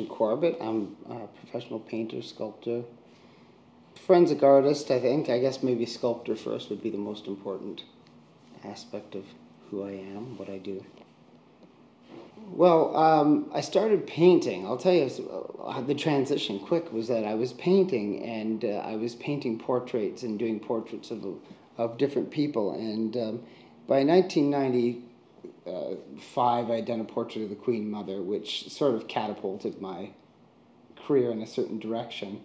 Corbet. I'm a professional painter, sculptor, forensic artist, I think. I guess maybe sculptor first would be the most important aspect of who I am, what I do. Well, I started painting. I'll tell you, the transition quick was that I was painting, and I was painting portraits and doing portraits of different people. And by 1995, I'd done a portrait of the Queen Mother, which sort of catapulted my career in a certain direction.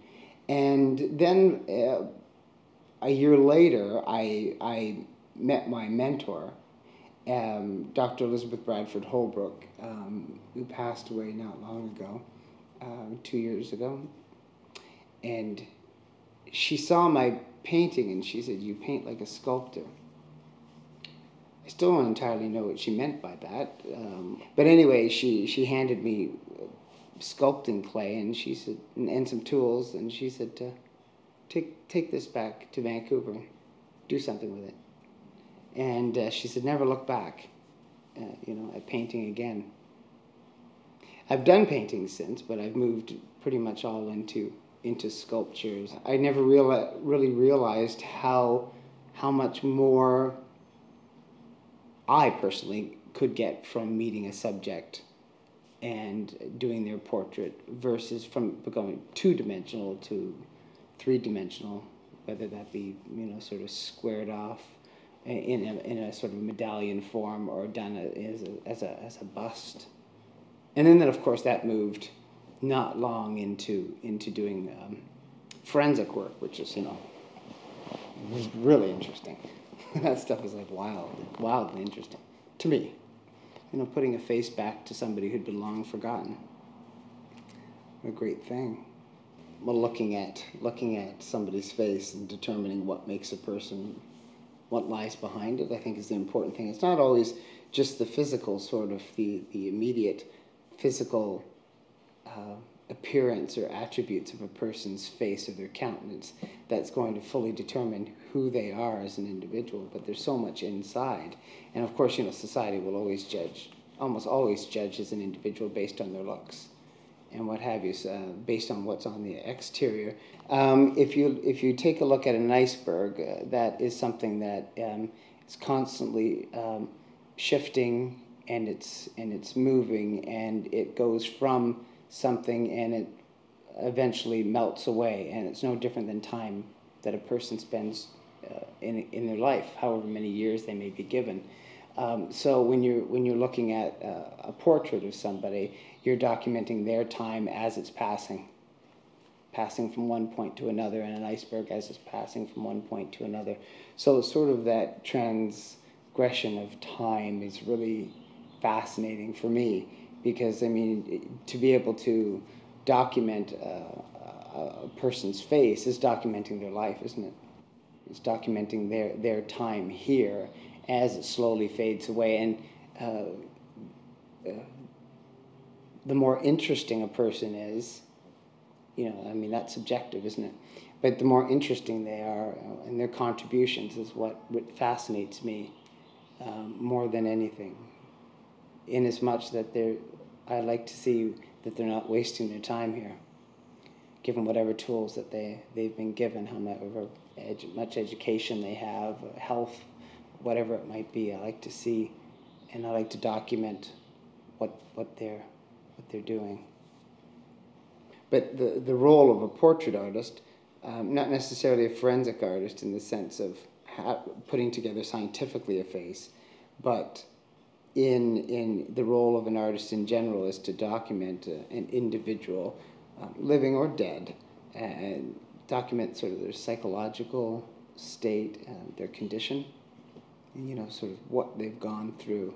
And then a year later, I met my mentor, Dr. Elizabeth Bradford Holbrook, who passed away not long ago, 2 years ago. And she saw my painting and she said, "You paint like a sculptor." I still don't entirely know what she meant by that. But anyway, she handed me sculpting clay and she said, and some tools, and she said, take this back to Vancouver, do something with it. And she said, never look back, at painting again. I've done painting since, but I've moved pretty much all into sculptures. I never really realized how much more I personally could get from meeting a subject and doing their portrait versus from going two-dimensional to three-dimensional, whether that be, sort of squared off in a sort of medallion form or done as a bust. And then of course that moved not long into doing forensic work, which is, was really interesting. That stuff is like wildly interesting to me. Putting a face back to somebody who'd been long forgotten. What a great thing. Well, looking at somebody's face and determining what makes a person, what lies behind it, I think is the important thing. It's not always just the physical, sort of the immediate physical appearance or attributes of a person's face or their countenance that's going to fully determine who they are as an individual, but there's so much inside. And of course, society will almost always judge as an individual based on their looks and what have you, based on what's on the exterior. If you take a look at an iceberg, that is something that is constantly shifting, and it's moving, and it goes from something and it eventually melts away, and it's no different than time that a person spends in their life, however many years they may be given. So when you're looking at a portrait of somebody, you're documenting their time as it's passing from one point to another, and an iceberg as it's passing from one point to another. So sort of that transgression of time is really fascinating for me, because to be able to document a person's face is documenting their life, isn't it? It's documenting their time here as it slowly fades away. And the more interesting a person is, that's subjective, isn't it? But the more interesting they are, and their contributions is what fascinates me more than anything. Inasmuch that I like to see that they're not wasting their time here, given whatever tools that they've been given, however much education they have, health, whatever it might be. I like to see, and I like to document what they're doing. But the role of a portrait artist, not necessarily a forensic artist in the sense of putting together scientifically a face, but in the role of an artist in general is to document an individual, living or dead, and document sort of their psychological state, their condition, and sort of what they've gone through.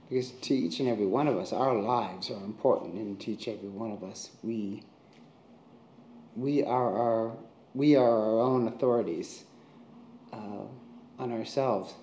Because to each and every one of us, our lives are important, and to each and every one of us, we are our own authorities on ourselves.